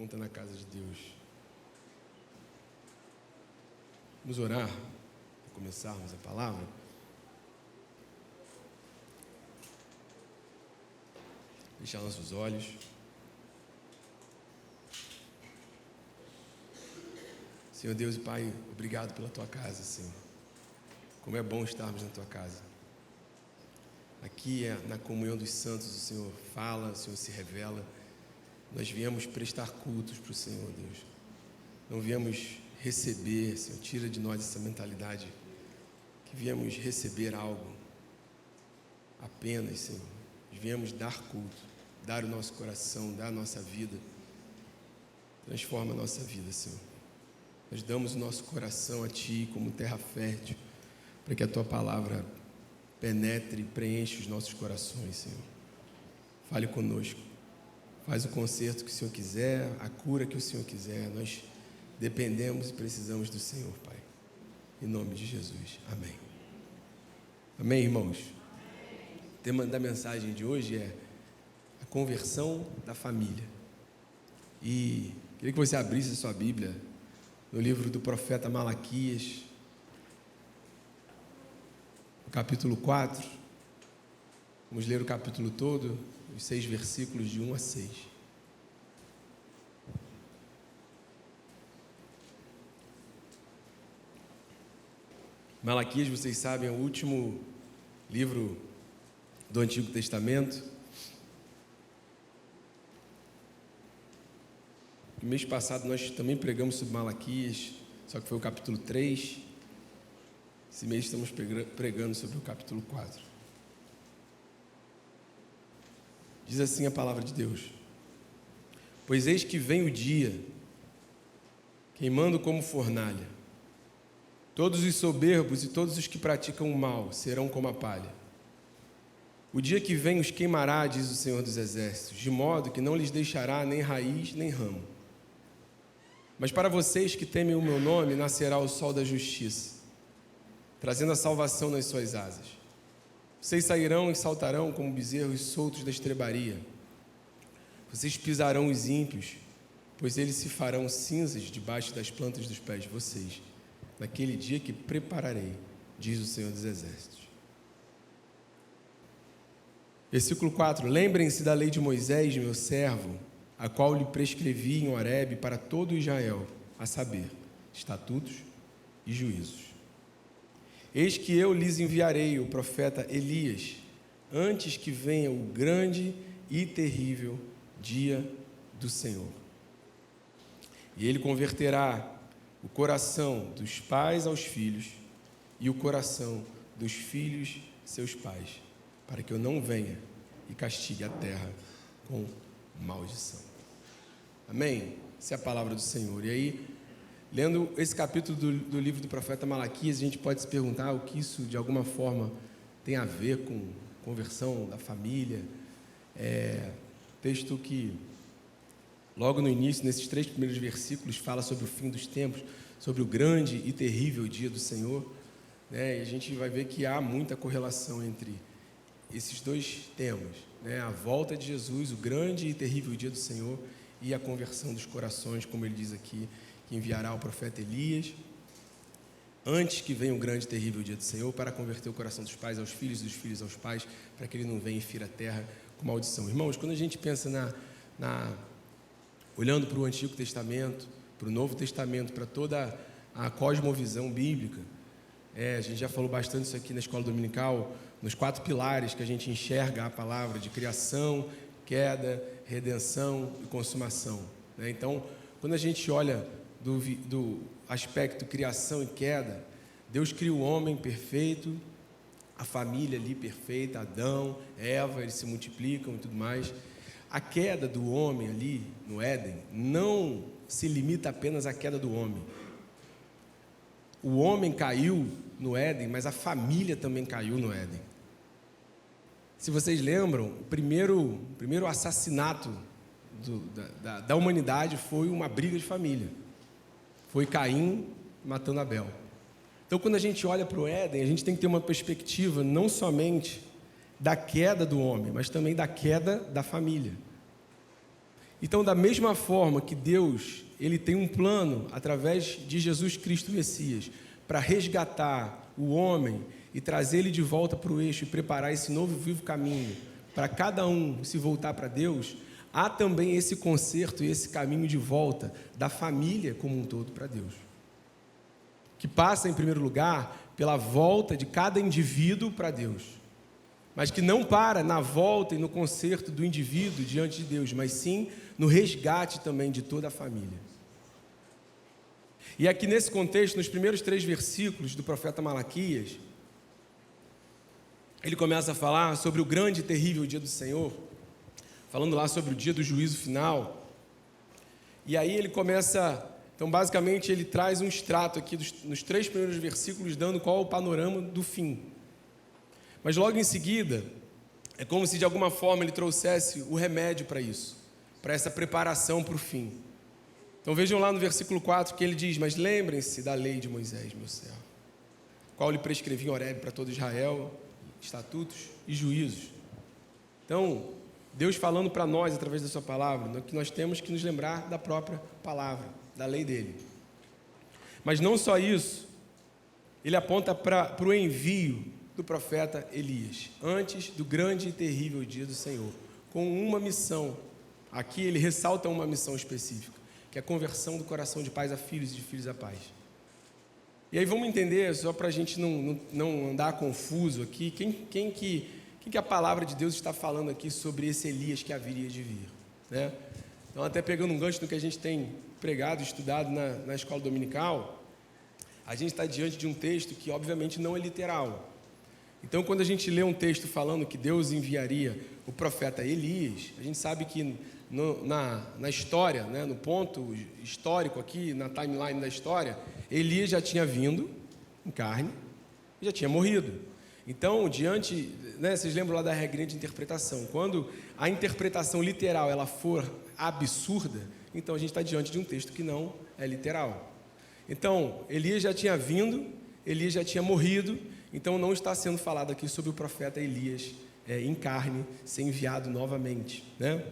bom estar na casa de Deus. Vamos orar para começarmos a palavra. Fechar nossos olhos. Senhor Deus e Pai, obrigado pela Tua casa, Senhor. Como é bom estarmos na Tua casa. Aqui na comunhão dos santos, o Senhor fala, o Senhor se revela. Nós viemos prestar cultos para o Senhor, Deus. Não viemos receber, Senhor, tira de nós essa mentalidade que viemos receber algo apenas, Senhor. Viemos dar culto, dar o nosso coração, dar a nossa vida. Transforma a nossa vida, Senhor. Nós damos o nosso coração a Ti como terra fértil, para que a Tua palavra penetre e preencha os nossos corações, Senhor. Fale conosco. Faz o conserto que o Senhor quiser, a cura que o Senhor quiser. Nós dependemos e precisamos do Senhor, Pai. Em nome de Jesus. Amém. Amém, irmãos? O tema da mensagem de hoje é a conversão da família. E queria que você abrisse a sua Bíblia no livro do profeta Malaquias, no capítulo 4. Vamos ler o capítulo todo, os 6 versículos de 1 a 6. Malaquias, vocês sabem, é o último livro do Antigo Testamento. No mês passado nós também pregamos sobre Malaquias, só que foi o capítulo 3. Esse mês estamos pregando sobre o capítulo 4. Diz assim a palavra de Deus: pois eis que vem o dia, queimando como fornalha. Todos os soberbos e todos os que praticam o mal serão como a palha. O dia que vem os queimará, diz o Senhor dos Exércitos, de modo que não lhes deixará nem raiz nem ramo. Mas para vocês que temem o meu nome, nascerá o sol da justiça, trazendo a salvação nas suas asas. Vocês sairão e saltarão como bezerros soltos da estrebaria. Vocês pisarão os ímpios, pois eles se farão cinzas debaixo das plantas dos pés de vocês, naquele dia que prepararei, diz o Senhor dos Exércitos. Versículo 4. Lembrem-se da lei de Moisés, meu servo, a qual lhe prescrevi em Horebe para todo Israel, a saber, estatutos e juízos. Eis que eu lhes enviarei o profeta Elias, antes que venha o grande e terrível dia do Senhor. E ele converterá o coração dos pais aos filhos e o coração dos filhos seus pais, para que eu não venha e castigue a terra com maldição. Amém? Essa é a palavra do Senhor. E aí, lendo esse capítulo do livro do profeta Malaquias, a gente pode se perguntar o que isso de alguma forma tem a ver com conversão da família. Texto que logo no início, nesses 3 primeiros versículos, fala sobre o fim dos tempos, sobre o grande e terrível dia do Senhor, né? E a gente vai ver que há muita correlação entre esses 2 temas, né? A volta de Jesus, o grande e terrível dia do Senhor, e a conversão dos corações, como ele diz aqui, que enviará o profeta Elias, antes que venha o grande e terrível dia do Senhor, para converter o coração dos pais aos filhos, dos filhos aos pais, para que ele não venha e fira a terra com maldição. Irmãos, quando a gente pensa olhando para o Antigo Testamento, para o Novo Testamento, para toda a cosmovisão bíblica, a gente já falou bastante isso aqui na escola dominical, nos 4 pilares que a gente enxerga a palavra de criação, queda, redenção e consumação, né? Então, quando a gente olha do aspecto criação e queda, Deus cria o homem perfeito, a família ali perfeita, Adão, Eva, eles se multiplicam e tudo mais. A queda do homem ali no Éden não se limita apenas à queda do homem. O homem caiu no Éden, mas a família também caiu no Éden. Se vocês lembram, o primeiro assassinato da humanidade foi uma briga de família. Foi Caim matando Abel. Então, quando a gente olha para o Éden, a gente tem que ter uma perspectiva não somente da queda do homem, mas também da queda da família. Então, da mesma forma que Deus, Ele tem um plano, através de Jesus Cristo Messias, para resgatar o homem e trazer ele de volta para o eixo e preparar esse novo e vivo caminho para cada um se voltar para Deus, há também esse conserto e esse caminho de volta da família como um todo para Deus, que passa, em primeiro lugar, pela volta de cada indivíduo para Deus, mas que não para na volta e no conserto do indivíduo diante de Deus, mas sim no resgate também de toda a família. E aqui nesse contexto, nos primeiros 3 versículos do profeta Malaquias, ele começa a falar sobre o grande e terrível dia do Senhor, falando lá sobre o dia do juízo final. E aí ele começa, então basicamente ele traz um extrato aqui nos 3 primeiros versículos, dando qual é o panorama do fim. Mas logo em seguida, é como se de alguma forma ele trouxesse o remédio para isso, para essa preparação para o fim. Então vejam lá no versículo 4 que ele diz: mas lembrem-se da lei de Moisés, meu servo, qual lhe prescrevi em Horebe para todo Israel, estatutos e juízos. Então, Deus falando para nós, através da sua palavra, que nós temos que nos lembrar da própria palavra, da lei dele. Mas não só isso, ele aponta para o envio do profeta Elias, antes do grande e terrível dia do Senhor, com uma missão. Aqui ele ressalta uma missão específica, que é a conversão do coração de pais a filhos e de filhos a pais. E aí vamos entender, só para a gente não andar confuso aqui, quem que a palavra de Deus está falando aqui sobre esse Elias que haveria de vir, né? Então, até pegando um gancho no que a gente tem pregado, estudado na escola dominical, a gente está diante de um texto que obviamente não é literal. Então, quando a gente lê um texto falando que Deus enviaria o profeta Elias, a gente sabe que na história, né, no ponto histórico aqui, na timeline da história, Elias já tinha vindo em carne e já tinha morrido. Então, vocês lembram lá da regrinha de interpretação, quando a interpretação literal ela for absurda, então a gente está diante de um texto que não é literal. Então, Elias já tinha vindo, Elias já tinha morrido, então não está sendo falado aqui sobre o profeta Elias em carne ser enviado novamente, né?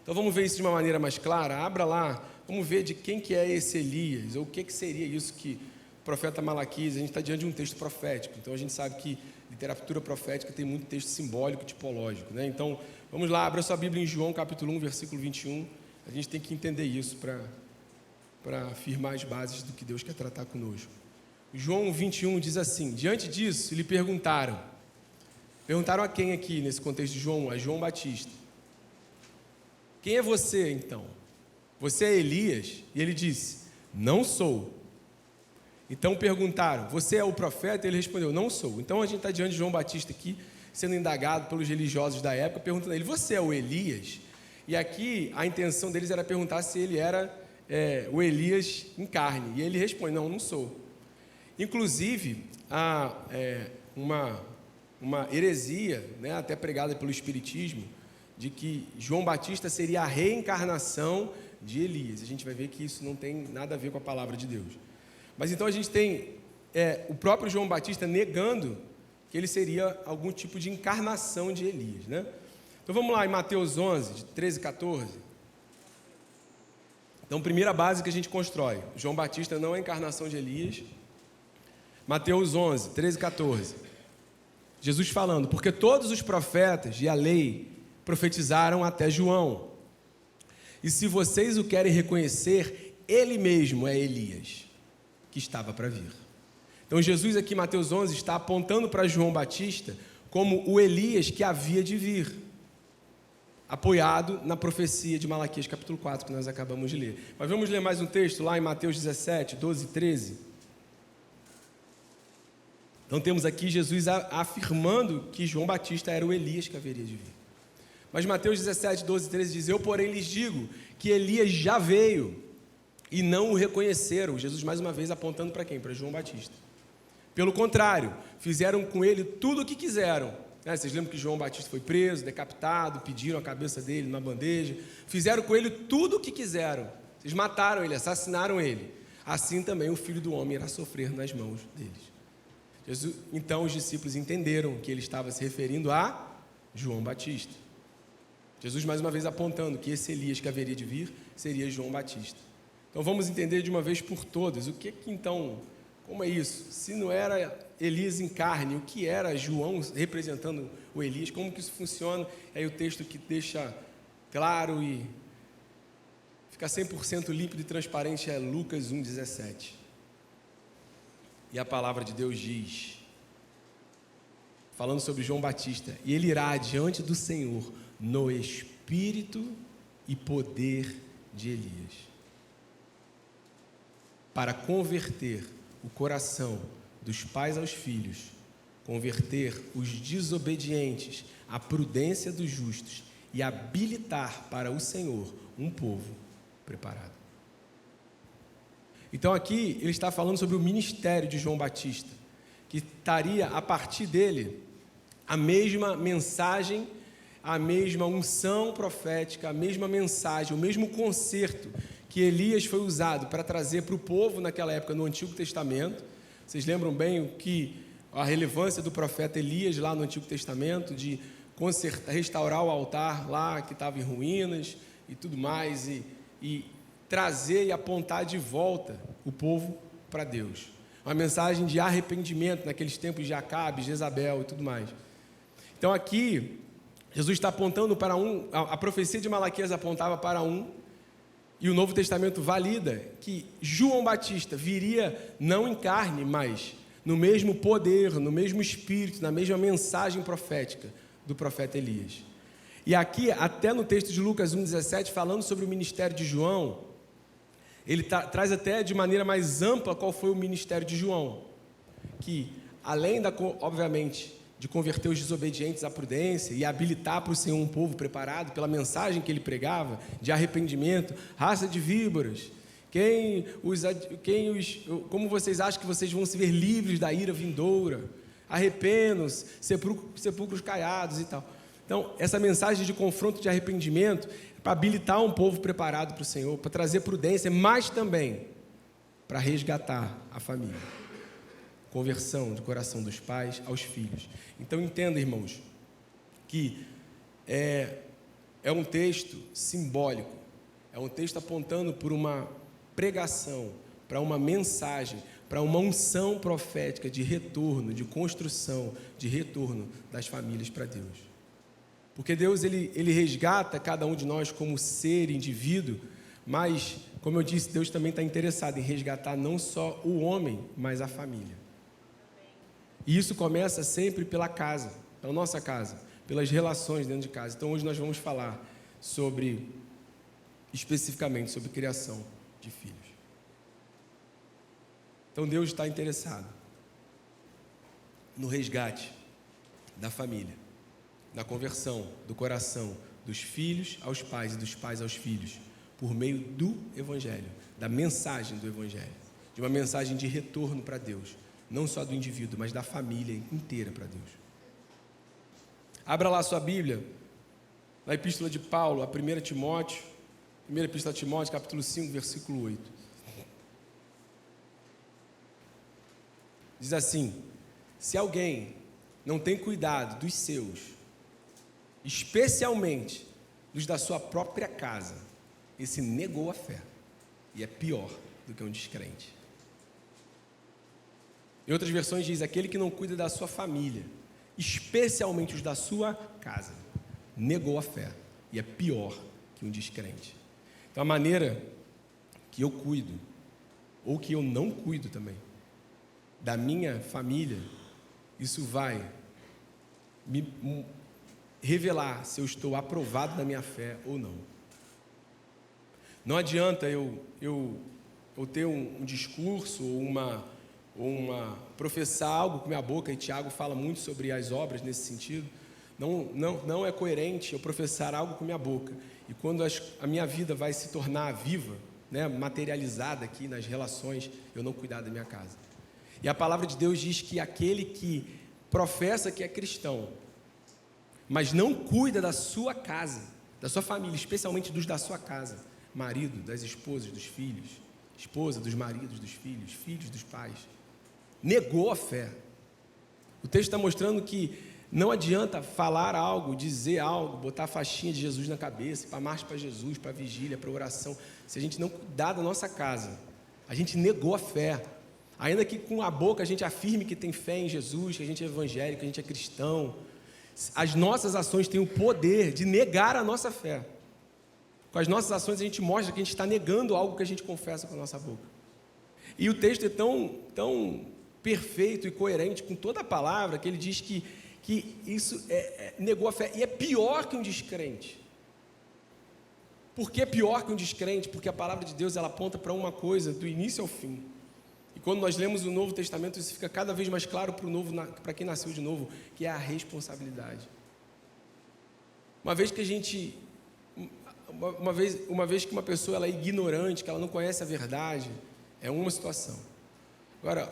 Então vamos ver isso de uma maneira mais clara. Abra lá, vamos ver de quem que é esse Elias, ou o que seria isso que o profeta Malaquias, a gente está diante de um texto profético, então a gente sabe que literatura profética tem muito texto simbólico, tipológico, né? Então vamos lá, abra sua Bíblia em João capítulo 1, versículo 21, a gente tem que entender isso para afirmar as bases do que Deus quer tratar conosco. João 21 diz assim: diante disso lhe perguntaram a quem aqui nesse contexto de João? A João Batista. Quem é você, então? Você é Elias? E ele disse: não sou. Então perguntaram: você é o profeta? Ele respondeu: não sou. Então a gente está diante de João Batista aqui, sendo indagado pelos religiosos da época, perguntando a ele: você é o Elias? E aqui a intenção deles era perguntar se ele era o Elias em carne. E ele responde: não sou. Inclusive, há uma heresia, né, até pregada pelo Espiritismo, de que João Batista seria a reencarnação de Elias. A gente vai ver que isso não tem nada a ver com a palavra de Deus. Mas então a gente tem o próprio João Batista negando que ele seria algum tipo de encarnação de Elias, né? Então vamos lá em Mateus 11, de 13 e 14. Então, primeira base que a gente constrói: João Batista não é a encarnação de Elias. Mateus 11, 13 e 14. Jesus falando: porque todos os profetas e a lei profetizaram até João. E se vocês o querem reconhecer, ele mesmo é Elias, que estava para vir. Então Jesus aqui, Mateus 11, está apontando para João Batista como o Elias que havia de vir, apoiado na profecia de Malaquias capítulo 4, que nós acabamos de ler. Mas vamos ler mais um texto lá em Mateus 17, 12 e 13. Então temos aqui Jesus afirmando que João Batista era o Elias que haveria de vir. Mas Mateus 17, 12 e 13 diz: eu, porém, lhes digo que Elias já veio e não o reconheceram. Jesus mais uma vez apontando para quem? Para João Batista. Pelo contrário, fizeram com ele tudo o que quiseram. Vocês lembram que João Batista foi preso, decapitado, pediram a cabeça dele numa bandeja. Fizeram com ele tudo o que quiseram. Vocês mataram ele, assassinaram ele. Assim também o Filho do Homem irá sofrer nas mãos deles. Então os discípulos entenderam que ele estava se referindo a João Batista. Jesus mais uma vez apontando que esse Elias que haveria de vir seria João Batista. Então vamos entender de uma vez por todas, o que então, como é isso? Se não era Elias em carne, o que era João representando o Elias, como que isso funciona? Aí o texto que deixa claro e fica 100% límpido e transparente é Lucas 1,17. E a palavra de Deus diz, falando sobre João Batista, e ele irá diante do Senhor no espírito e poder de Elias, para converter o coração dos pais aos filhos, converter os desobedientes à prudência dos justos e habilitar para o Senhor um povo preparado. Então aqui ele está falando sobre o ministério de João Batista, que estaria a partir dele a mesma mensagem, a mesma unção profética, a mesma mensagem, o mesmo concerto que Elias foi usado para trazer para o povo naquela época no Antigo Testamento. Vocês lembram bem a relevância do profeta Elias lá no Antigo Testamento, de restaurar o altar lá que estava em ruínas e tudo mais, e trazer e apontar de volta o povo para Deus. Uma mensagem de arrependimento naqueles tempos de Acabe, Jezabel e tudo mais. Então aqui, Jesus está apontando para a profecia de Malaquias apontava para e o Novo Testamento valida que João Batista viria não em carne, mas no mesmo poder, no mesmo espírito, na mesma mensagem profética do profeta Elias. E aqui, até no texto de Lucas 1,17, falando sobre o ministério de João, ele traz até de maneira mais ampla qual foi o ministério de João, que além obviamente, de converter os desobedientes à prudência e habilitar para o Senhor um povo preparado pela mensagem que ele pregava, de arrependimento, raça de víboras, como vocês acham que vocês vão se ver livres da ira vindoura? Arrependam-se, sepulcros caiados e tal. Então, essa mensagem de confronto de arrependimento é para habilitar um povo preparado para o Senhor, para trazer prudência, mas também para resgatar a família. Conversão do coração dos pais aos filhos. Então entenda, irmãos, que é um texto simbólico, é um texto apontando por uma pregação, para uma mensagem, para uma unção profética de retorno, de construção, de retorno das famílias para Deus. Porque Deus ele resgata cada um de nós como ser, indivíduo, mas, como eu disse, Deus também está interessado em resgatar não só o homem, mas a família. E isso começa sempre pela casa, pela nossa casa, pelas relações dentro de casa. Então hoje nós vamos falar especificamente sobre criação de filhos. Então Deus está interessado no resgate da família, na conversão do coração dos filhos aos pais e dos pais aos filhos, por meio do Evangelho, da mensagem do Evangelho, de uma mensagem de retorno para Deus. Não só do indivíduo, mas da família inteira para Deus. Abra lá sua Bíblia, na Epístola de Paulo, a 1 Timóteo, 1 Epístola de Timóteo, capítulo 5, versículo 8. Diz assim: se alguém não tem cuidado dos seus, especialmente dos da sua própria casa, esse negou a fé, e é pior do que um descrente. Em outras versões diz, aquele que não cuida da sua família, especialmente os da sua casa, negou a fé, e é pior que um descrente. Então a maneira que eu cuido, ou que eu não cuido também, da minha família, isso vai me revelar se eu estou aprovado na minha fé ou não. Não adianta eu ter um discurso ou professar algo com minha boca, e Tiago fala muito sobre as obras nesse sentido. Não é coerente eu professar algo com minha boca, e quando a minha vida vai se tornar viva, né, materializada aqui nas relações, eu não cuidar da minha casa. E a palavra de Deus diz que aquele que professa que é cristão, mas não cuida da sua casa, da sua família, especialmente dos da sua casa, marido, das esposas, dos filhos, esposa dos maridos, dos filhos, filhos dos pais, negou a fé. O texto está mostrando que Não adianta falar algo, dizer algo, botar a faixinha de Jesus na cabeça, para marcha para Jesus, para vigília, para oração, se a gente não cuidar da nossa casa. A gente negou a fé. Ainda que com a boca a gente afirme que tem fé em Jesus, que a gente é evangélico, que a gente é cristão, as nossas ações têm o poder de negar a nossa fé. Com as nossas ações a gente mostra que a gente está negando algo que a gente confessa com a nossa boca. E o texto é tão perfeito e coerente com toda a palavra, que ele diz que isso negou a fé, e é pior que um descrente. Por que é pior que um descrente? Porque a palavra de Deus ela aponta para uma coisa, do início ao fim. E quando nós lemos o Novo Testamento, isso fica cada vez mais claro para quem nasceu de novo, que é a responsabilidade. Uma vez que uma pessoa ela é ignorante, que ela não conhece a verdade, é uma situação. Agora,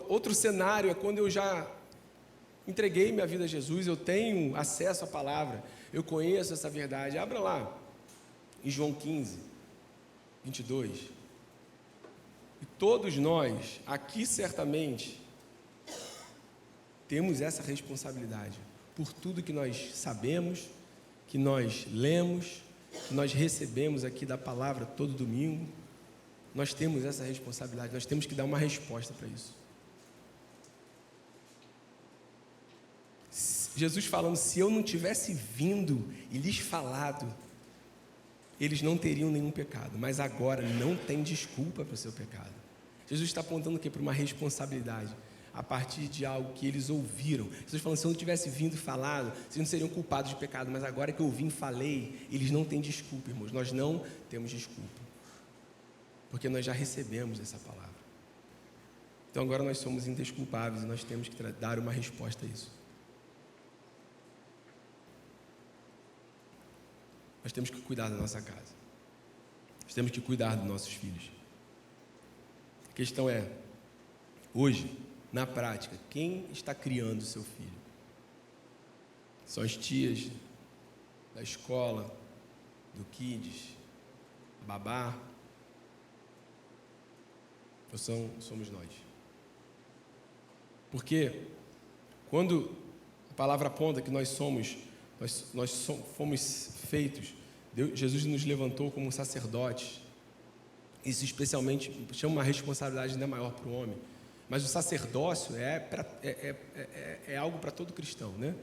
outro cenário é quando eu já entreguei minha vida a Jesus, eu tenho acesso à palavra, eu conheço essa verdade. Abra lá, em João 15, 22. E todos nós, aqui certamente, temos essa responsabilidade, por tudo que nós sabemos, que nós lemos, que nós recebemos aqui da palavra todo domingo. Nós temos essa responsabilidade, nós temos que dar uma resposta para isso. Jesus falando, se eu não tivesse vindo e lhes falado, eles não teriam nenhum pecado, mas agora não tem desculpa para o seu pecado. Jesus está apontando o quê? Para uma responsabilidade, a partir de algo que eles ouviram. Jesus falando, se eu não tivesse vindo e falado, vocês não seriam culpados de pecado, mas agora que eu vim e falei, eles não têm desculpa, irmãos, nós não temos desculpa, porque nós já recebemos essa palavra. Então agora nós somos indesculpáveis e nós temos que dar uma resposta a isso. Nós temos que cuidar da nossa casa. Nós temos que cuidar dos nossos filhos. A questão é, hoje, na prática, quem está criando o seu filho? São as tias da escola, do Kids, a babá? Ou somos nós? Porque quando a palavra aponta que nós fomos feitos, Jesus nos levantou como sacerdotes. Isso especialmente chama uma responsabilidade ainda maior para o homem. Mas o sacerdócio é algo para todo cristão, né?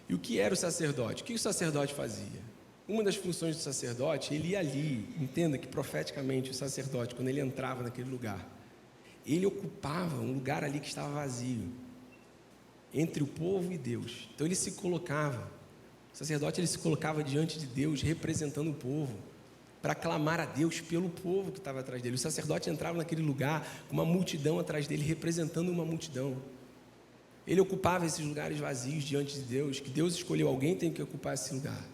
E o que era o sacerdote? O que o sacerdote fazia? Uma das funções do sacerdote, ele ia ali, entenda que profeticamente o sacerdote, quando ele entrava naquele lugar, ele ocupava um lugar ali que estava vazio, entre o povo e Deus. Então ele se colocava, o sacerdote ele se colocava diante de Deus, representando o povo, para clamar a Deus pelo povo que estava atrás dele. O sacerdote entrava naquele lugar com uma multidão atrás dele, representando uma multidão. Ele ocupava esses lugares vazios diante de Deus, que Deus escolheu, alguém tem que ocupar esse lugar.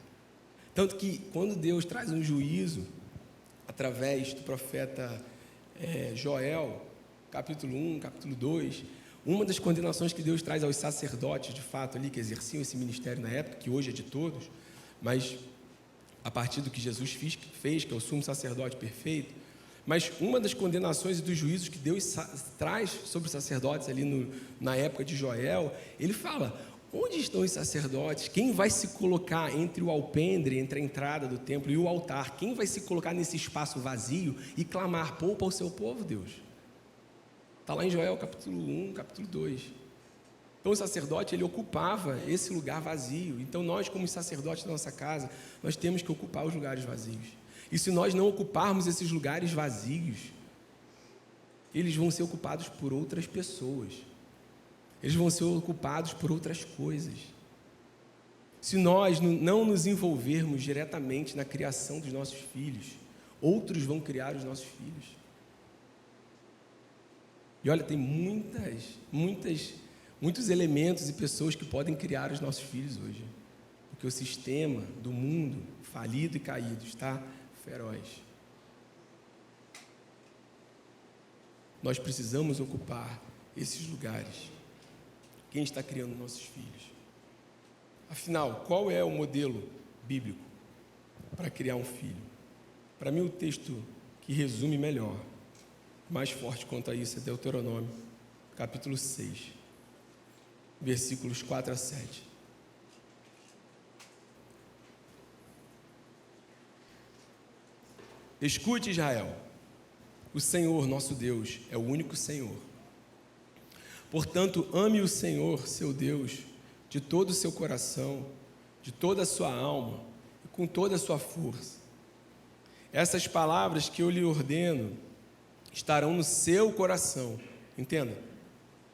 Tanto que quando Deus traz um juízo, através do profeta Joel, capítulo 1, capítulo 2, uma das condenações que Deus traz aos sacerdotes, de fato, ali, que exerciam esse ministério na época, que hoje é de todos, mas a partir do que Jesus fez, que é o sumo sacerdote perfeito, mas uma das condenações e dos juízos que Deus traz sobre os sacerdotes ali na época de Joel, ele fala, onde estão os sacerdotes? Quem vai se colocar entre o alpendre, entre a entrada do templo e o altar? Quem vai se colocar nesse espaço vazio e clamar, poupa o seu povo, Deus? Está lá em Joel capítulo 1, capítulo 2. Então o sacerdote, ele ocupava esse lugar vazio. Então nós, como sacerdotes da nossa casa, nós temos que ocupar os lugares vazios. E se nós não ocuparmos esses lugares vazios, eles vão ser ocupados por outras pessoas. Eles vão ser ocupados por outras coisas. Se nós não nos envolvermos diretamente na criação dos nossos filhos, outros vão criar os nossos filhos. E olha, tem muitos elementos e pessoas que podem criar os nossos filhos hoje. Porque o sistema do mundo, falido e caído, está feroz. Nós precisamos ocupar esses lugares. Quem está criando nossos filhos? Afinal, qual é o modelo bíblico para criar um filho? Para mim, o texto que resume melhor, mais forte quanto a isso, é Deuteronômio, capítulo 6. versículos 4 a 7. Escute, Israel, o Senhor, nosso Deus, é o único Senhor. Portanto, ame o Senhor, seu Deus, de todo o seu coração, de toda a sua alma e com toda a sua força. Essas palavras que eu lhe ordeno estarão no seu coração. Entenda?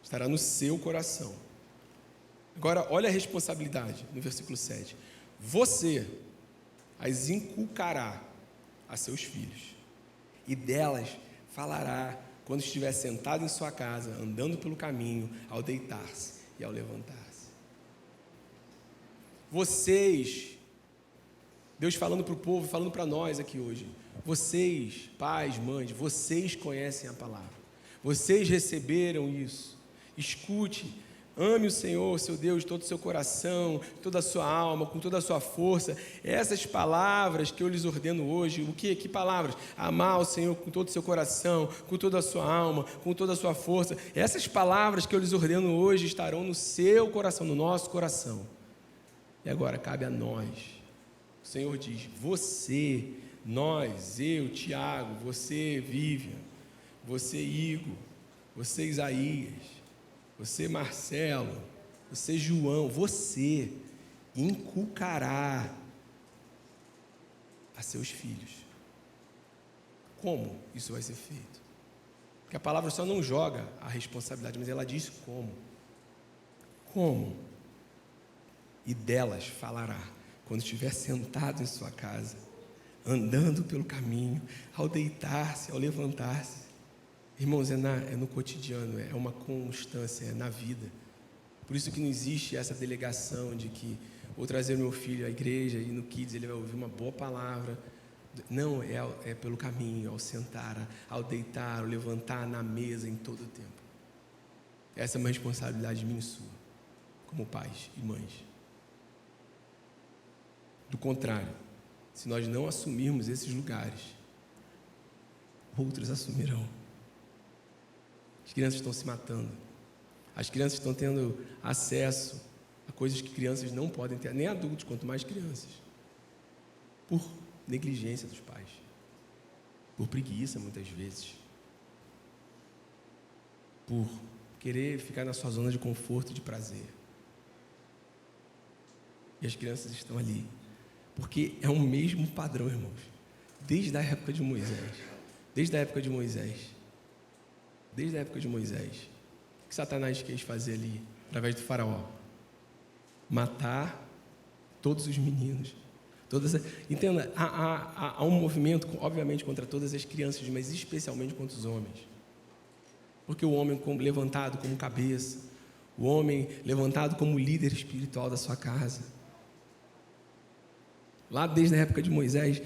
Estará no seu coração. Agora, olha a responsabilidade no versículo 7. Você as inculcará a seus filhos, e delas falará quando estiver sentado em sua casa, andando pelo caminho, ao deitar-se e ao levantar-se. Vocês, Deus falando para o povo, falando para nós aqui hoje, vocês, pais, mães, vocês conhecem a palavra, vocês receberam isso. Escute, ame o Senhor, seu Deus, de todo o seu coração, toda a sua alma, com toda a sua força. Essas palavras que eu lhes ordeno hoje, o que? Que palavras? Amar o Senhor com todo o seu coração, com toda a sua alma, com toda a sua força. Essas palavras que eu lhes ordeno hoje estarão no seu coração, no nosso coração. E agora cabe a nós. O Senhor diz, você, nós, eu, Tiago, você, Vivian, você, Igor, você, Isaías, você, Marcelo, você, João, você inculcará a seus filhos. Como isso vai ser feito? Porque a palavra só não joga a responsabilidade, mas ela diz como. Como? E delas falará quando estiver sentado em sua casa, andando pelo caminho, ao deitar-se, ao levantar-se. Irmãos, é no cotidiano, é uma constância, é na vida. Por isso que não existe essa delegação de que vou trazer meu filho à igreja e no Kids ele vai ouvir uma boa palavra. Não, é pelo caminho, ao sentar, ao deitar, ao levantar na mesa em todo o tempo. Essa é uma responsabilidade minha e sua, como pais e mães. Do contrário, se nós não assumirmos esses lugares, outros assumirão. As crianças estão se matando. As crianças estão tendo acesso a coisas que crianças não podem ter, nem adultos, quanto mais crianças. Por negligência dos pais. Por preguiça, muitas vezes. Por querer ficar na sua zona de conforto e de prazer. E as crianças estão ali. Porque é o mesmo padrão, irmãos. Desde a época de Moisés. Desde a época de Moisés. Desde a época de Moisés. O que Satanás quis fazer ali, através do faraó? Matar todos os meninos. Entenda, há um movimento, obviamente, contra todas as crianças, mas especialmente contra os homens. Porque o homem levantado como cabeça, o homem levantado como líder espiritual da sua casa. Lá desde a época de Moisés,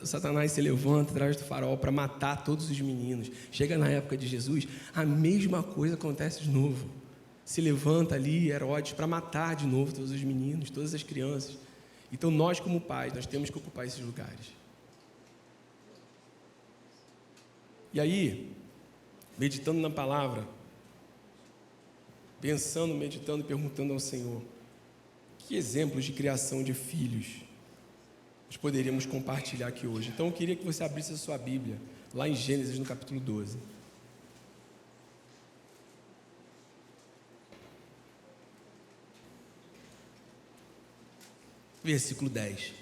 Satanás se levanta atrás do faraó para matar todos os meninos. Chega na época de Jesus, a mesma coisa acontece de novo. Se levanta ali Herodes para matar de novo todos os meninos, todas as crianças. Então nós como pais, nós temos que ocupar esses lugares. E aí, meditando na palavra, pensando, meditando, perguntando ao Senhor, que exemplos de criação de filhos nós poderíamos compartilhar aqui hoje. Então eu queria que você abrisse a sua Bíblia, lá em Gênesis, no capítulo 12. Versículo 10.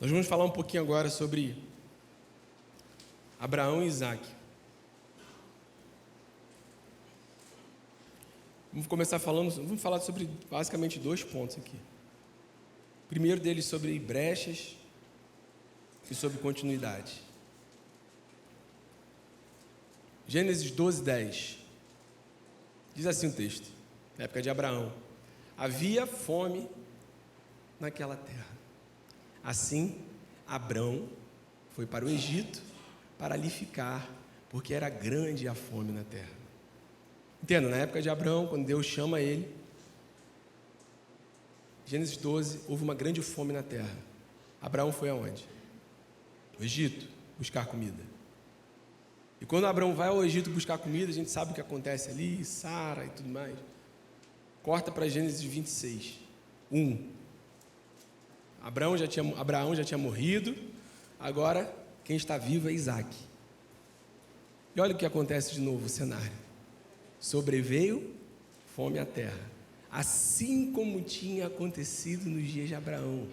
Nós vamos falar um pouquinho agora sobre Abraão e Isaac. Vamos falar sobre basicamente 2 pontos aqui. O primeiro deles sobre brechas e sobre continuidade. Gênesis 12, 10. Diz assim o texto, na época de Abraão: havia fome naquela terra. Assim, Abrão foi para o Egito para ali ficar, porque era grande a fome na terra. Entenda, na época de Abrão, quando Deus chama ele, Gênesis 12, houve uma grande fome na terra. Abraão foi aonde? O Egito, buscar comida. E quando Abraão vai ao Egito buscar comida, a gente sabe o que acontece ali, Sara e tudo mais. Corta para Gênesis 26, 1. Abraão já tinha morrido, agora quem está vivo é Isaac. E olha o que acontece de novo, o cenário. Sobreveio fome à terra, assim como tinha acontecido nos dias de Abraão.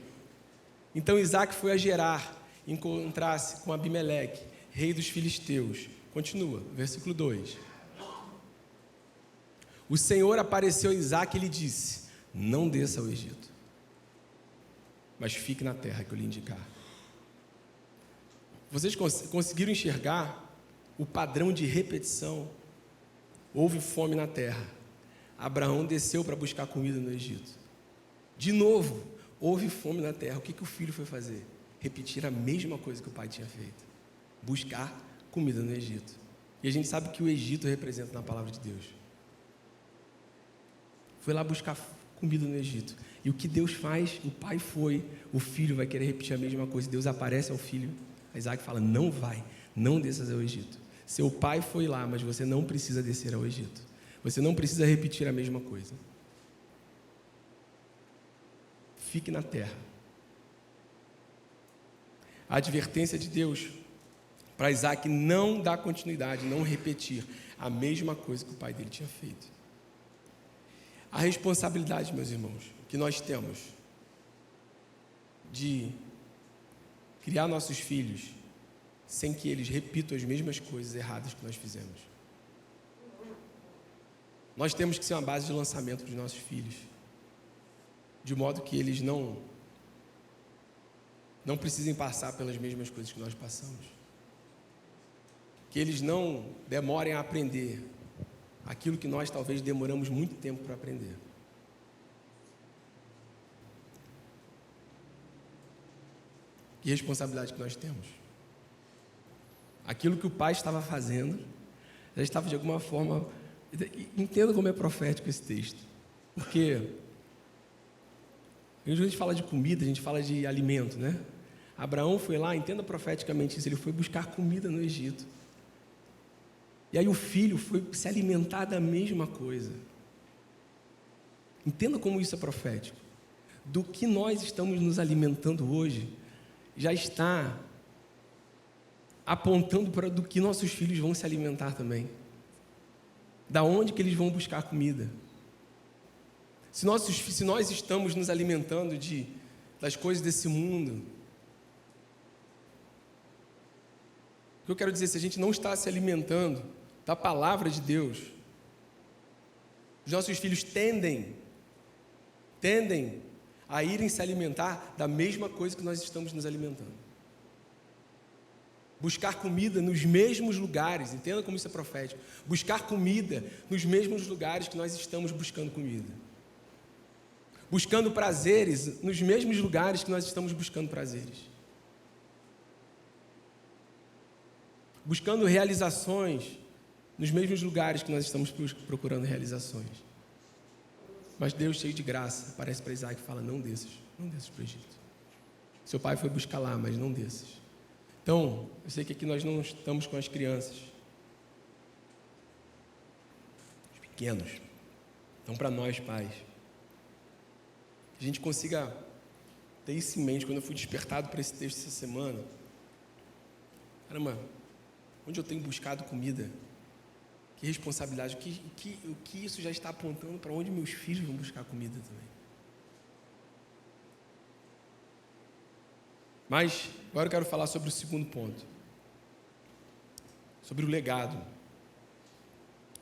Então Isaac foi a Gerar, encontrar-se com Abimeleque, rei dos filisteus. Continua, versículo 2. O Senhor apareceu a Isaac e lhe disse: não desça ao Egito, mas fique na terra que eu lhe indicar. Vocês conseguiram enxergar o padrão de repetição? Houve fome na terra. Abraão desceu para buscar comida no Egito. De novo, houve fome na terra. O que o filho foi fazer? Repetir a mesma coisa que o pai tinha feito. Buscar comida no Egito. E a gente sabe que o Egito representa na palavra de Deus. Foi lá buscar comida no Egito. E o que Deus faz? O pai foi, o filho vai querer repetir a mesma coisa. Deus aparece ao filho. Isaac fala: não vai, não desças ao Egito. Seu pai foi lá, mas você não precisa descer ao Egito. Você não precisa repetir a mesma coisa. Fique na terra. A advertência de Deus para Isaac não dar continuidade, não repetir a mesma coisa que o pai dele tinha feito. A responsabilidade, meus irmãos, que nós temos de criar nossos filhos sem que eles repitam as mesmas coisas erradas que nós fizemos. Nós temos que ser uma base de lançamento dos nossos filhos, de modo que eles não precisem passar pelas mesmas coisas que nós passamos, que eles não demorem a aprender aquilo que nós talvez demoramos muito tempo para aprender. Que responsabilidade que nós temos? Aquilo que o pai estava fazendo, já estava de alguma forma... Entenda como é profético esse texto. Porque quando a gente fala de comida, a gente fala de alimento, né? Abraão foi lá, entenda profeticamente isso, ele foi buscar comida no Egito. E aí o filho foi se alimentar da mesma coisa. Entenda como isso é profético. Do que nós estamos nos alimentando hoje, já está apontando para do que nossos filhos vão se alimentar também. Da onde que eles vão buscar comida. Se nós estamos nos alimentando das coisas desse mundo, o que eu quero dizer, se a gente não está se alimentando da palavra de Deus, os nossos filhos tendem a irem se alimentar da mesma coisa que nós estamos nos alimentando. Buscar comida nos mesmos lugares, entenda como isso é profético. Buscar comida nos mesmos lugares que nós estamos buscando comida. Buscando prazeres nos mesmos lugares que nós estamos buscando prazeres. Buscando realizações nos mesmos lugares que nós estamos procurando realizações. Mas Deus, cheio de graça, aparece para Isaac e fala: não desças para o Egito. Seu pai foi buscar lá, mas não desças. Então, eu sei que aqui nós não estamos com as crianças, os pequenos. Então, para nós, pais, que a gente consiga ter isso em mente. Quando eu fui despertado para esse texto essa semana, caramba, onde eu tenho buscado comida? Que responsabilidade, o que isso já está apontando para onde meus filhos vão buscar comida também. Mas, agora eu quero falar sobre o segundo ponto. Sobre o legado.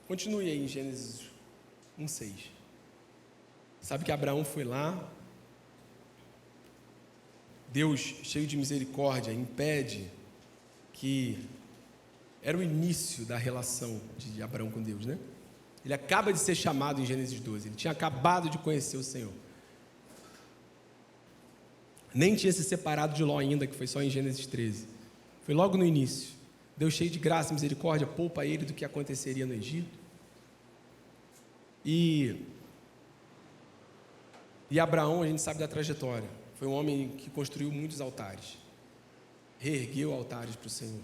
Continue aí em Gênesis 1:6. Sabe que Abraão foi lá, Deus, cheio de misericórdia, impede que... Era o início da relação de Abraão com Deus, né? Ele acaba de ser chamado em Gênesis 12. Ele tinha acabado de conhecer o Senhor. Nem tinha se separado de Ló ainda, que foi só em Gênesis 13. Foi logo no início. Deus, cheio de graça e misericórdia, poupa ele do que aconteceria no Egito. E Abraão, a gente sabe da trajetória. Foi um homem que construiu muitos altares. Reergueu altares para o Senhor.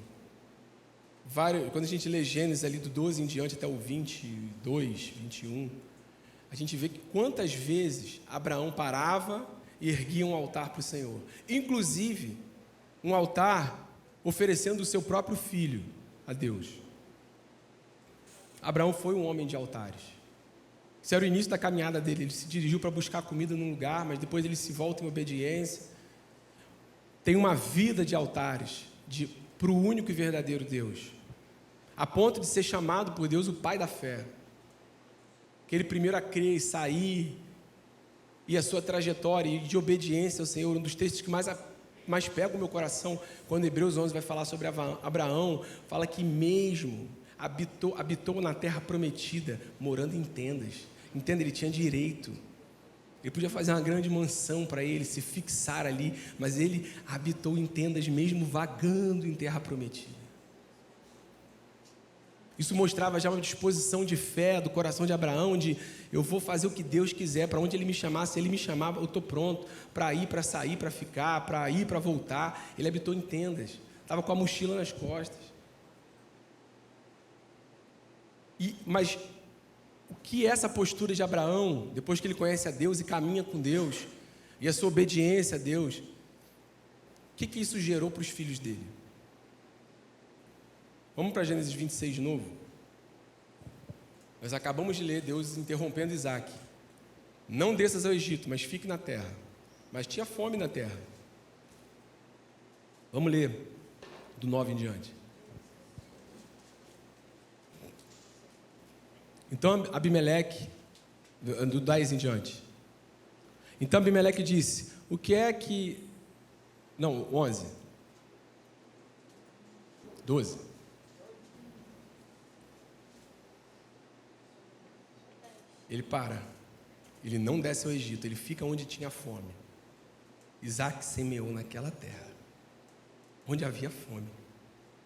Quando a gente lê Gênesis ali do 12 em diante até o 22, 21, a gente vê que quantas vezes Abraão parava e erguia um altar para o Senhor. Inclusive, um altar oferecendo o seu próprio filho a Deus. Abraão foi um homem de altares. Esse era o início da caminhada dele. Ele se dirigiu para buscar comida num lugar, mas depois ele se volta em obediência. Tem uma vida de altares para o único e verdadeiro Deus, a ponto de ser chamado por Deus o pai da fé. Aquele primeiro a crer e sair, e a sua trajetória de obediência ao Senhor, um dos textos que mais pega o meu coração, quando Hebreus 11 vai falar sobre Abraão, fala que mesmo habitou na terra prometida, morando em tendas. Entenda, ele tinha direito, ele podia fazer uma grande mansão para ele, se fixar ali, mas ele habitou em tendas mesmo vagando em terra prometida. Isso mostrava já uma disposição de fé do coração de Abraão, de eu vou fazer o que Deus quiser, para onde Ele me chamar, se Ele me chamar, eu estou pronto para ir, para sair, para ficar, para ir, para voltar. Ele habitou em tendas, estava com a mochila nas costas. Mas o que é essa postura de Abraão, depois que ele conhece a Deus e caminha com Deus, e a sua obediência a Deus, o que isso gerou para os filhos dele? Vamos para Gênesis 26 de novo? Nós acabamos de ler Deus interrompendo Isaac. Não desças ao Egito, mas fique na terra. Mas tinha fome na terra. Vamos ler do 9 em diante. Então Abimeleque, do 10 em diante. Então Abimeleque disse, o que é que... Não, 11. 12. Ele para, ele não desce ao Egito, ele fica onde tinha fome. Isaac semeou naquela terra, onde havia fome,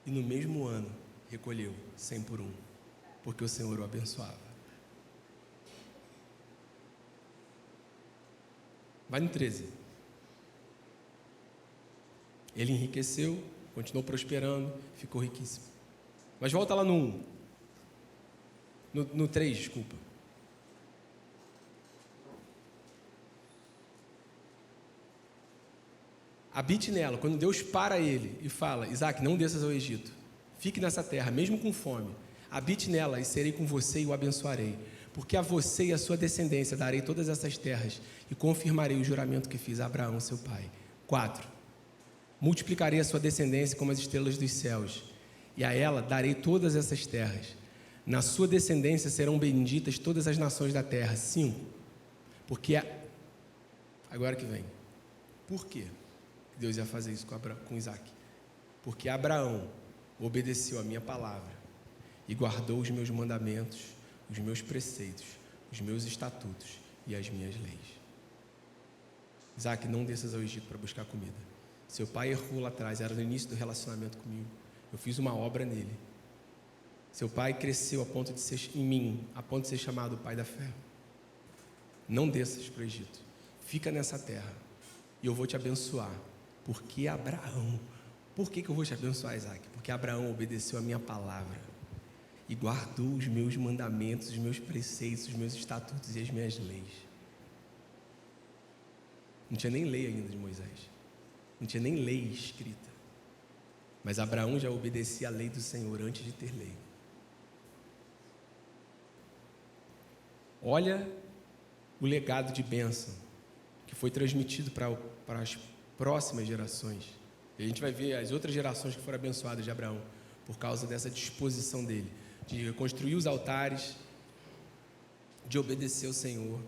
e no mesmo ano recolheu 100 por 1, porque o Senhor o abençoava. Vai no 13. Ele enriqueceu, continuou prosperando, ficou riquíssimo. Mas volta lá no 1. No 3, desculpa. Habite nela. Quando Deus para ele e fala, Isaac, não desças ao Egito, fique nessa terra, mesmo com fome, habite nela e serei com você e o abençoarei, porque a você e a sua descendência darei todas essas terras e confirmarei o juramento que fiz a Abraão, seu pai. 4. Multiplicarei a sua descendência como as estrelas dos céus, e a ela darei todas essas terras. Na sua descendência serão benditas todas as nações da terra. 5. Agora que vem. Por quê? Deus ia fazer isso com Isaac? Porque Abraão obedeceu a minha palavra e guardou os meus mandamentos, os meus preceitos, os meus estatutos e as minhas leis. Isaac, não desças ao Egito para buscar comida. Seu pai errou lá atrás, era no início do relacionamento comigo. Eu fiz uma obra nele. Seu pai cresceu a ponto de ser em mim, a ponto de ser chamado o pai da fé. Não desças para o Egito. Fica nessa terra e eu vou te abençoar. Porque Abraão, por que eu vou te abençoar, Isaac? Porque Abraão obedeceu a minha palavra e guardou os meus mandamentos, os meus preceitos, os meus estatutos e as minhas leis. Não tinha nem lei ainda de Moisés, não tinha nem lei escrita, mas Abraão já obedecia a lei do Senhor antes de ter lei. Olha o legado de bênção que foi transmitido para as próximas gerações. E a gente vai ver as outras gerações que foram abençoadas de Abraão por causa dessa disposição dele de reconstruir os altares, de obedecer ao Senhor.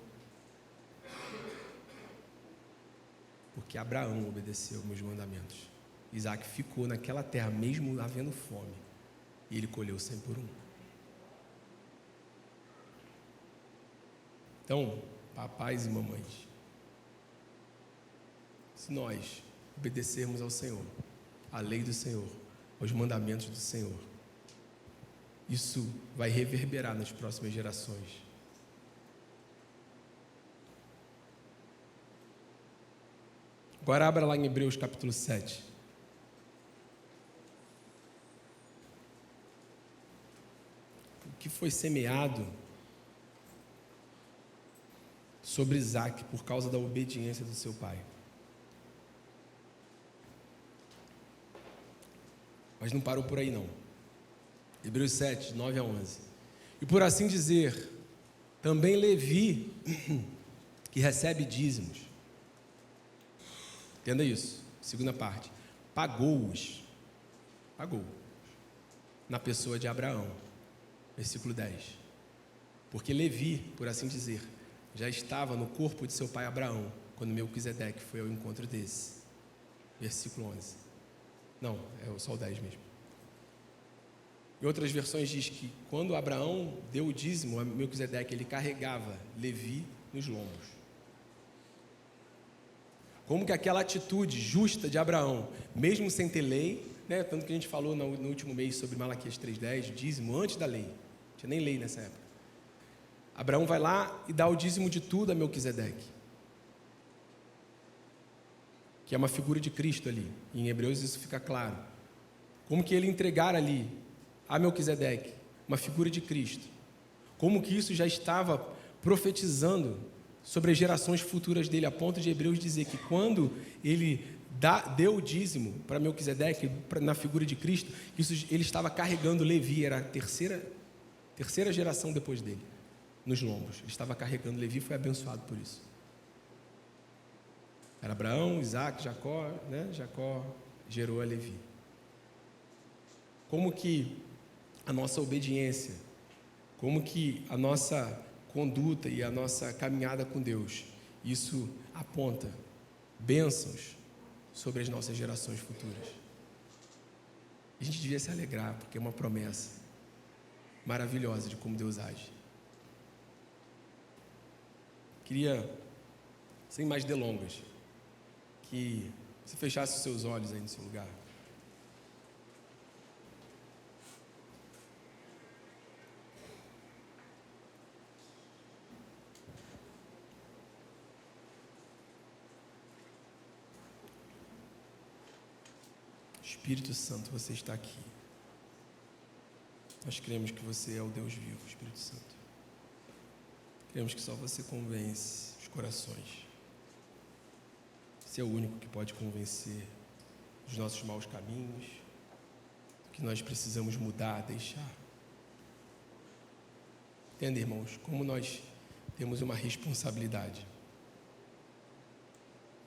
Porque Abraão obedeceu meus mandamentos. Isaac ficou naquela terra mesmo havendo fome e ele colheu 100 por 1. Então, papais e mamães, se nós obedecermos ao Senhor, à lei do Senhor, aos mandamentos do Senhor, isso vai reverberar nas próximas gerações. Agora abra lá em Hebreus capítulo 7. O que foi semeado sobre Isaac por causa da obediência do seu pai. Mas não parou por aí não. Hebreus 7, 9 a 11. E por assim dizer, também Levi, que recebe dízimos, entenda isso, segunda parte, pagou-os, na pessoa de Abraão, versículo 10, porque Levi, por assim dizer, já estava no corpo de seu pai Abraão, quando Melquisedeque foi ao encontro desse, versículo 11, não, é só o 10 mesmo. Em outras versões diz que quando Abraão deu o dízimo a Melquisedeque, ele carregava Levi nos lombos. Como que aquela atitude justa de Abraão, mesmo sem ter lei, né, tanto que a gente falou no último mês sobre Malaquias 3:10, o dízimo antes da lei, não tinha nem lei nessa época. Abraão vai lá e dá o dízimo de tudo a Melquisedeque, que é uma figura de Cristo ali. Em Hebreus isso fica claro. Como que ele entregar ali a Melquisedeque, uma figura de Cristo, como que isso já estava profetizando sobre as gerações futuras dele, a ponto de Hebreus dizer que quando ele deu o dízimo para Melquisedeque, na figura de Cristo, ele estava carregando Levi, era a terceira geração depois dele, nos lombos, ele estava carregando Levi, foi abençoado por isso. Era Abraão, Isaac, Jacó, né? Jacó gerou a Levi. Como que a nossa obediência, como que a nossa conduta e a nossa caminhada com Deus, isso aponta bênçãos sobre as nossas gerações futuras. A gente devia se alegrar, porque é uma promessa maravilhosa de como Deus age. Queria, sem mais delongas, que você fechasse os seus olhos aí no seu lugar. Espírito Santo, você está aqui. Nós cremos que você é o Deus vivo, Espírito Santo. Cremos que só você convence os corações. Você é o único que pode convencer dos nossos maus caminhos, que nós precisamos mudar, deixar. Entenda, irmãos, como nós temos uma responsabilidade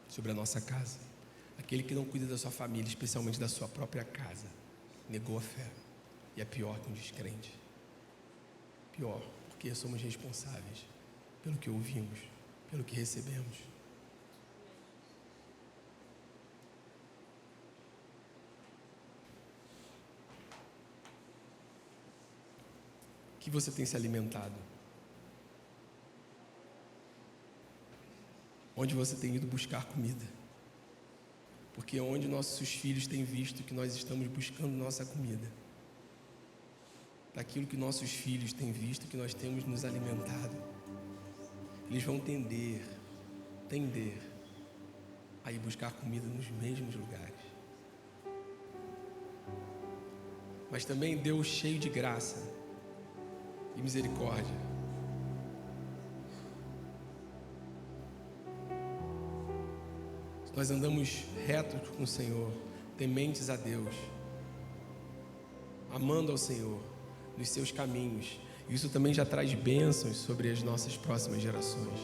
sobre a nossa casa. Aquele que não cuida da sua família, especialmente da sua própria casa, negou a fé. E é pior que um descrente. Pior, porque somos responsáveis pelo que ouvimos, pelo que recebemos. O que você tem se alimentado? Onde você tem ido buscar comida? Porque é onde nossos filhos têm visto que nós estamos buscando nossa comida. Daquilo que nossos filhos têm visto que nós temos nos alimentado. Eles vão tender a ir buscar comida nos mesmos lugares. Mas também Deus cheio de graça e misericórdia. Nós andamos retos com o Senhor, tementes a Deus, amando ao Senhor nos seus caminhos. Isso também já traz bênçãos sobre as nossas próximas gerações.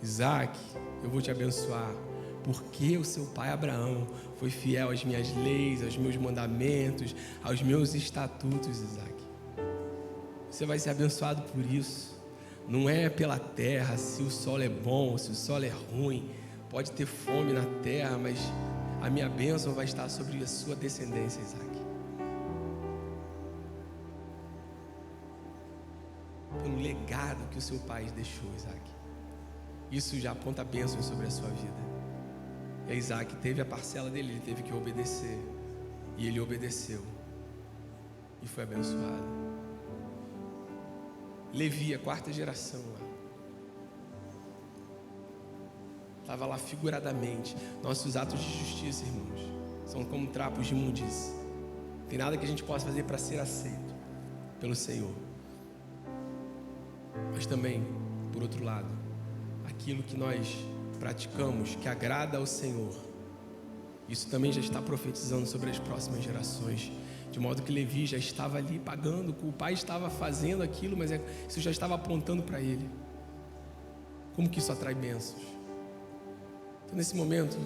Isaac, eu vou te abençoar, porque o seu pai Abraão foi fiel às minhas leis, aos meus mandamentos, aos meus estatutos, Isaac. Você vai ser abençoado por isso. Não é pela terra, se o solo é bom, se o solo é ruim. Pode ter fome na terra, mas a minha bênção vai estar sobre a sua descendência, Isaac. Pelo legado que o seu pai deixou, Isaac. Isso já aponta bênçãos sobre a sua vida. E Isaac teve a parcela dele, ele teve que obedecer. E ele obedeceu. E foi abençoado. Levi, a quarta geração lá. Estava lá figuradamente. Nossos atos de justiça, irmãos, são como trapos de imundície. Não tem nada que a gente possa fazer para ser aceito pelo Senhor. Mas também por outro lado, aquilo que nós praticamos, que agrada ao Senhor, isso também já está profetizando sobre as próximas gerações, de modo que Levi já estava ali pagando, o pai estava fazendo aquilo, mas isso já estava apontando para ele. Como que isso atrai bênçãos? Então, nesse momento,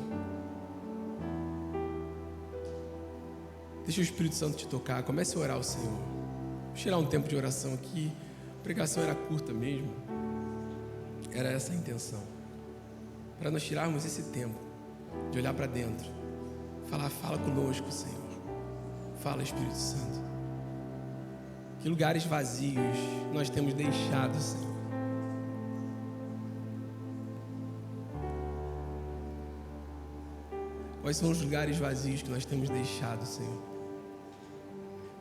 deixa o Espírito Santo te tocar, comece a orar ao Senhor. Vou tirar um tempo de oração aqui, a pregação era curta mesmo, era essa a intenção, para nós tirarmos esse tempo de olhar para dentro, fala conosco, Senhor, fala, Espírito Santo, que lugares vazios nós temos deixado, Senhor. Quais são os lugares vazios que nós temos deixado, Senhor,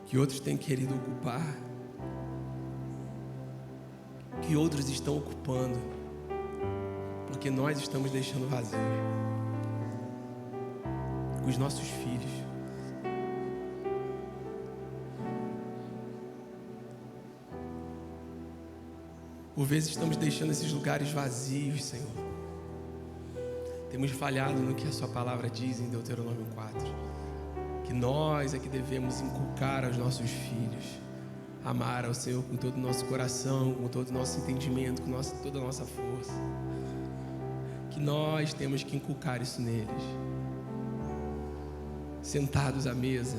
que outros têm querido ocupar, que outros estão ocupando, porque nós estamos deixando vazio com os nossos filhos. Por vezes estamos deixando esses lugares vazios, Senhor. Temos falhado no que a sua palavra diz em Deuteronômio 4, que nós é que devemos inculcar aos nossos filhos, amar ao Senhor com todo o nosso coração, com todo o nosso entendimento, com toda a nossa força, que nós temos que inculcar isso neles, sentados à mesa,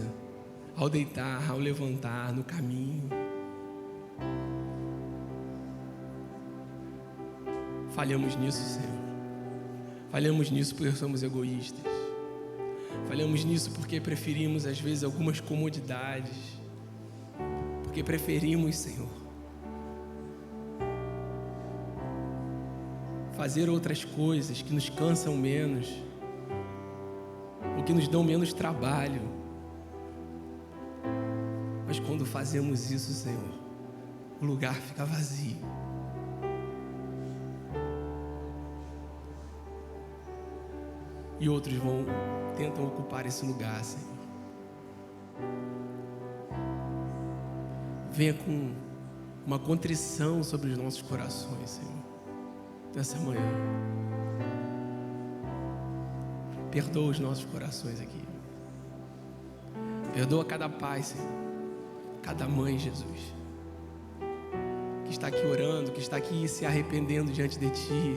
ao deitar, ao levantar, no caminho. Falhamos nisso, Senhor. Falhamos nisso porque somos egoístas. Falhamos nisso porque preferimos, às vezes, algumas comodidades. Porque preferimos, Senhor, fazer outras coisas que nos cansam menos, ou que nos dão menos trabalho. Mas quando fazemos isso, Senhor, o lugar fica vazio. E outros tentam ocupar esse lugar, Senhor. Venha com uma contrição sobre os nossos corações, Senhor, nessa manhã. Perdoa os nossos corações aqui. Perdoa cada pai, Senhor, cada mãe, Jesus, que está aqui orando, que está aqui se arrependendo diante de Ti.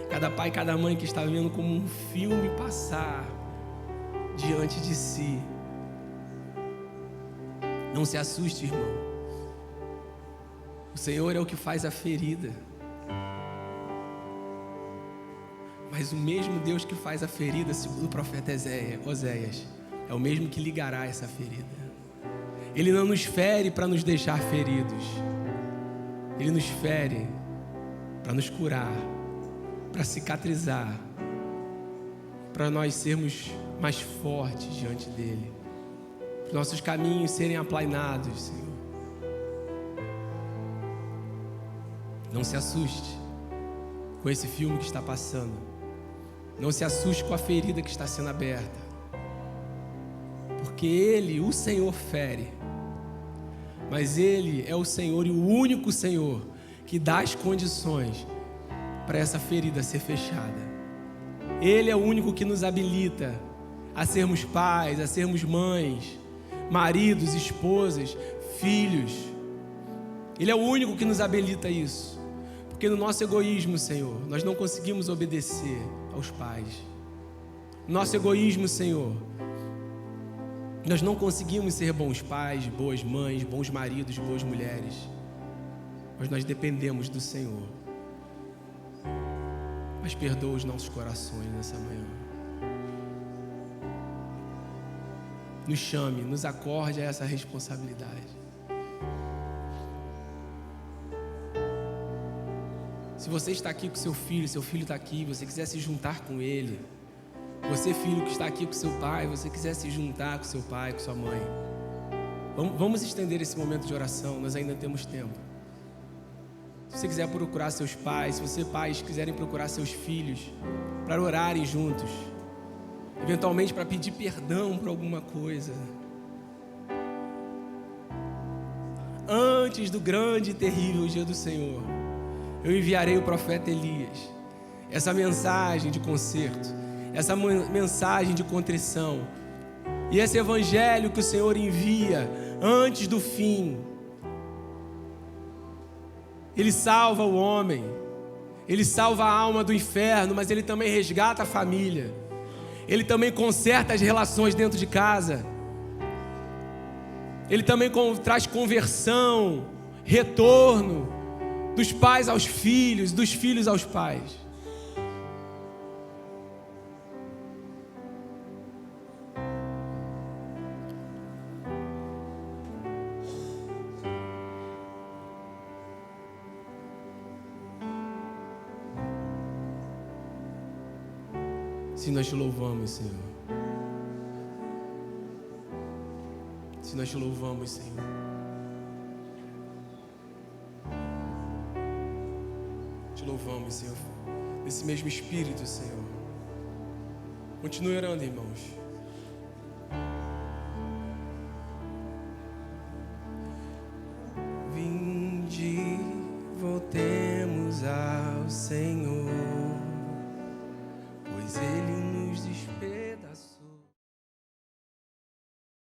Cada pai, cada mãe que está vendo como um filme passar diante de si. Não se assuste, irmão. O Senhor é o que faz a ferida. Mas o mesmo Deus que faz a ferida, segundo o profeta Oséias, é o mesmo que ligará essa ferida. Ele não nos fere para nos deixar feridos. Ele nos fere para nos curar, para cicatrizar, para nós sermos mais fortes diante dele, para nossos caminhos serem aplainados, Senhor. Não se assuste com esse filme que está passando, não se assuste com a ferida que está sendo aberta, porque Ele, o Senhor, fere, mas Ele é o Senhor e o único Senhor que dá as condições para essa ferida ser fechada. Ele é o único que nos habilita a sermos pais, a sermos mães, maridos, esposas, filhos. Ele é o único que nos habilita a isso, porque no nosso egoísmo, Senhor, nós não conseguimos obedecer aos pais. No nosso egoísmo, Senhor, nós não conseguimos ser bons pais, boas mães, bons maridos, boas mulheres, mas nós dependemos do Senhor. Mas perdoa os nossos corações nessa manhã. Nos chame, nos acorde a essa responsabilidade. Se você está aqui com seu filho está aqui, você quiser se juntar com ele. Você, filho que está aqui com seu pai, você quiser se juntar com seu pai, com sua mãe. Vamos estender esse momento de oração, nós ainda temos tempo. Se você quiser procurar seus pais, se você, pais, quiserem procurar seus filhos para orarem juntos, eventualmente para pedir perdão por alguma coisa, antes do grande e terrível dia do Senhor, eu enviarei o profeta Elias. Essa mensagem de conserto, essa mensagem de contrição, e esse evangelho que o Senhor envia antes do fim, ele salva o homem, ele salva a alma do inferno, mas ele também resgata a família, ele também conserta as relações dentro de casa, ele também traz conversão, retorno dos pais aos filhos, dos filhos aos pais. Se nós te louvamos, Senhor. Se nós te louvamos, Senhor. Te louvamos, Senhor. Nesse mesmo espírito, Senhor. Continue orando, irmãos. Vinde, voltemos ao Senhor.